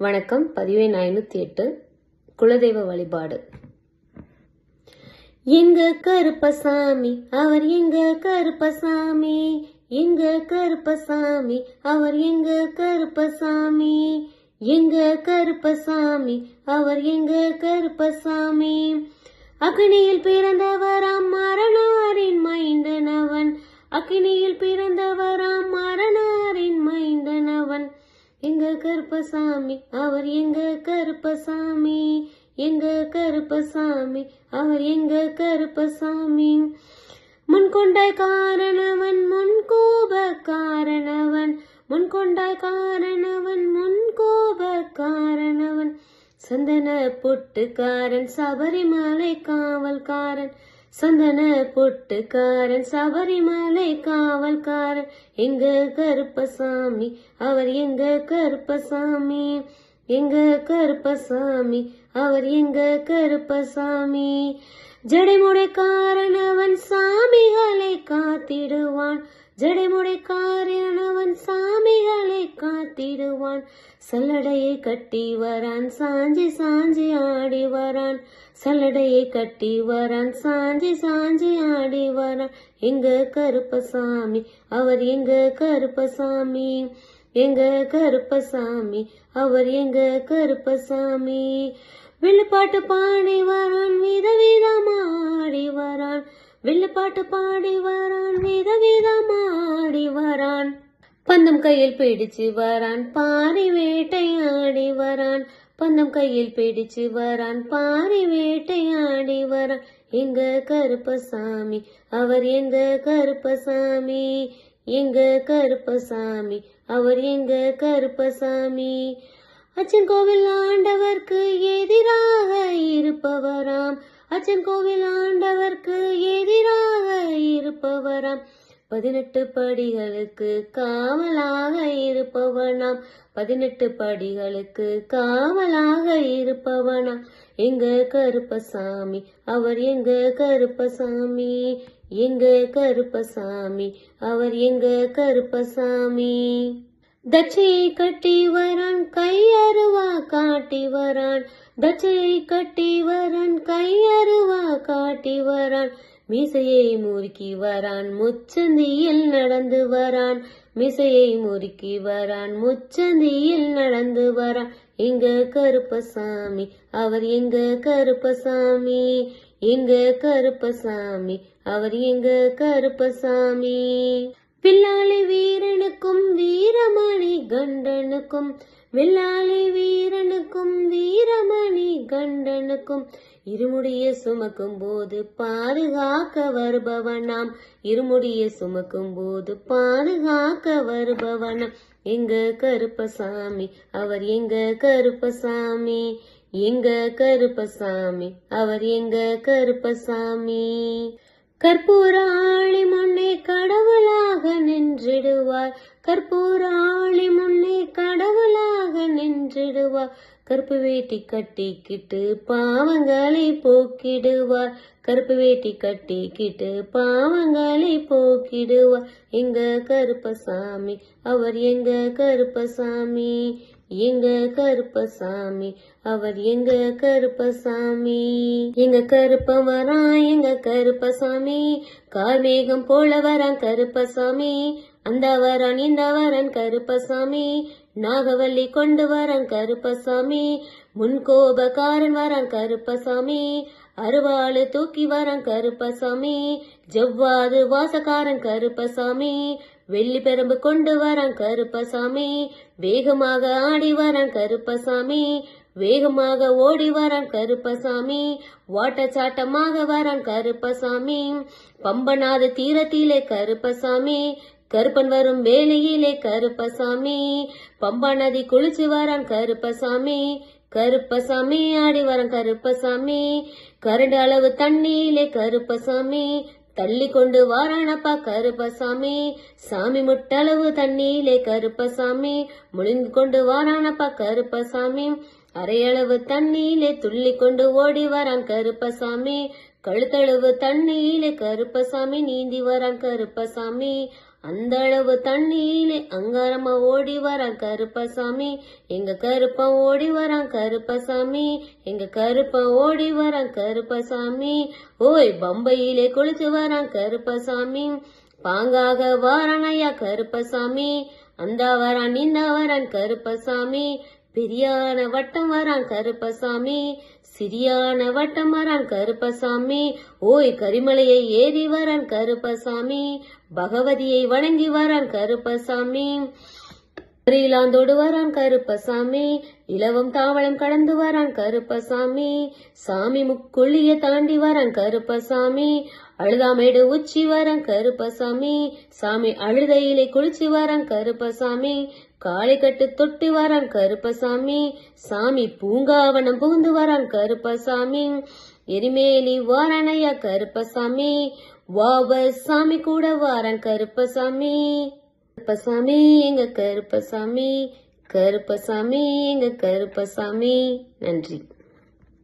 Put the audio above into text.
வணக்கம். பதிவு 508 குலதெய்வ வழிபாடு. எங்க கருப்பசாமி அவர் எங்க கருப்பசாமி, எங்க கருப்பசாமி அவர் எங்க கருப்பசாமி, எங்க கருப்பசாமி அவர் எங்க கருப்பசாமி. அக்னியில் பிறந்தவராம் மரணாரின் மைந்தனவன், அக்னியில் பிறந்தவராம் மரணாரின் மைந்தனவன். எங்க கருப்பசாமி அவர் எங்க கருப்பசாமி, எங்க கருப்பசாமி அவர் எங்க கருப்பசாமி. முன்கொண்டாய் காரணவன் முன்கோப காரணவன், முன்கொண்டாய் காரணவன் முன்கோப காரணவன். சந்தன பொட்டுக்காரன் சபரிமலை காவல்காரன், சந்தன பொட்டுக்காரன் சபரிமலை காவல்காரன். எங்க கருப்பசாமி அவர் எங்க கருப்பசாமி, எங்க கருப்பசாமி அவர் எங்க கருப்பசாமி. ஜடைமுடைக்காரனவன் சாமிகளை காத்திடுவான், ஜடைமுடைக்காரனவன் சாமிகளை காத்திடுவான். சல்லடையை கட்டி வரான் சாஞ்சி சாஞ்சி ஆடி வரான், சல்லடையை கட்டி வரான் சாஞ்சி சாஞ்சி ஆடி வரான். எங்க கருப்பசாமி அவர் எங்க கருப்பசாமி, எங்க கருப்பசாமி அவர் எங்க கருப்பசாமி. வில்லுப்பாட்டு பாடி வரான் விதவிதமாடி வரான், வில்லுப்பாட்டு பாடி வரான் விதவிதமாடி வரான். பந்தம் கையில் பிடிச்சு வரான் பாரி வேட்டையாடி வரான், பந்தம் கையில் பிடிச்சு வரான் பாரி வேட்டையாடி வரான். எங்க கருப்பசாமி அவர் எங்க கருப்பசாமி, எங்க கருப்பசாமி அவர் எங்க கருப்பசாமி. அச்சன் கோவில் ஆண்டவர்க்கு எதிராக இருப்பவராம், அச்சன் கோவில் ஆண்டவர்க்கு எதிராக இருப்பவராம். 18 படிகளுக்கு காவலாக இருப்பவனாம், 18 படிகளுக்கு காவலாக இருப்பவனாம். எங்க கருப்பசாமி அவர் எங்க கருப்பசாமி, எங்க கருப்பசாமி அவர் எங்க கருப்பசாமி. தச்சையை கட்டி வரான் கையருவா காட்டி வரான், தச்சையை கட்டி வரான் கையருவா காட்டி வரான். மீசையை முறுக்கி வரான் முச்சந்தியில் நடந்து வரான், மீசையை முறுக்கி வரான் முச்சந்தியில் நடந்து வரான். எங்க கருப்பசாமி அவர் எங்க கருப்பசாமி, எங்க கருப்பசாமி அவர் எங்க கருப்பசாமி. வில்லாளி வீரனுக்கும் வீரமணி கண்டனுக்கும், வில்லாளி வீரனுக்கும் வீரமணி கண்டனுக்கும். இருமுடிய சுமக்கும் போது பாதுகாக்க வருபவனாம், இருமுடிய சுமக்கும் போது பாதுகாக்க வருபவனாம். எங்க கருப்பசாமி அவர் எங்க கருப்பசாமி, எங்க கருப்பசாமி அவர் எங்க கருப்பசாமி. கற்பூர ஆளி முன்னே கடவுளாக நின்றிடுவார், கற்பூர ஆளி முன்னே கடவுளாக நின்றிடுவார். கருப்பு வேட்டி கட்டிக்கிட்டு பாவங்களை போக்கிடுவார், கருப்பு வேட்டி கட்டிக்கிட்டு பாவங்களை போக்கிடுவார். எங்க கருப்பசாமி அவர் எங்க கருப்பசாமி, எங்க கருப்பசாமி அவர் எங்க கருப்பசாமி. எங்க கருப்பன் வரான் எங்க கருப்பசாமி, கார்மேகம் போல வரான் கருப்பசாமி. அந்த வரான் இந்த வரான் கருப்பசாமி, நாகவல்லி கொண்டு வரான் கருப்பசாமி. முன்கோபக்காரன் வரான் கருப்பசாமி, அருவாளு தூக்கி வரான் கருப்பசாமி. ஜவ்வாது வாசக்காரன் கருப்பசாமி, வெள்ளி பெரம்பு கொண்டு வரான் கருப்பசாமி. வேகமாக ஆடி வரான் கருப்பசாமி, வேகமாக ஓடி வரான் கருப்பசாமி. வாட்டச்சாட்டமாக வரான் கருப்பசாமி, பம்பனாத தீரத்திலே கருப்பசாமி. கருப்பன் வரும் வேலையிலே கருப்பசாமி, பம்பா நதி குளிச்சு வரான் கருப்பசாமி. கருப்பசாமி ஆடி வரான் கருப்பசாமி, கரண்டு அளவு தண்ணியிலே கருப்பசாமி. தள்ளி கொண்டு வாரானப்பா கருப்பசாமி, சாமி முட்டளவு தண்ணியிலே கருப்பசாமி. முழுங்கி கொண்டு வாரானப்பா கருப்பசாமி, அரையளவு தண்ணியிலே துள்ளி கொண்டு ஓடி வரான் கருப்பசாமி. கழுத்தளவு தண்ணியிலே கருப்பசாமி நீந்தி வரான் கருப்பசாமி. அந்த அளவு தண்ணியிலே அங்காரமா ஓடி வரான் கருப்பசாமி, எங்க கருப்பன் ஓடி வரான் கருப்பசாமி, எங்க கருப்பன் ஓடி வரான் கருப்பசாமி. ஓய் பம்பையிலே குளிச்சு வரான் கருப்பசாமி, பாங்காக வாரான் ஐயா கருப்பசாமி, அந்தா வரான் இந்தா வரான் கருப்பசாமி, பெரியான வட்டம் வரான் கருப்பசாமி, சிறியான வட்டம் வரான் கருப்பசாமி. ஓய் கரிமலையை ஏறி வரான் கருப்பசாமி, பகவதியை வணங்கி வரான் கருப்பசாமி, அரிலாந்தோடு வரான் கருப்பசாமி, இலவம் தாவளம் கடந்து வரான் கருப்பசாமி, சாமி முக்குள்ளிய தாண்டி வரான் கருப்பசாமி, அழுதாமேடு உச்சி வரான் கருப்பசாமி, சாமி அழுதையிலே குளிச்சு வரான் கருப்பசாமி, காளை கட்டு தொட்டு வரான் கருப்பசாமி, சாமி பூங்காவனம் புகுந்து வரான் கருப்பசாமி, எரிமேலி வாரானையா கருப்பசாமி, வாவ சாமி கூட வாரான் கருப்பசாமி. கருப்பசாமி எங்க கருப்பசாமி, கருப்பசாமி எங்க கருப்பசாமி. நன்றி.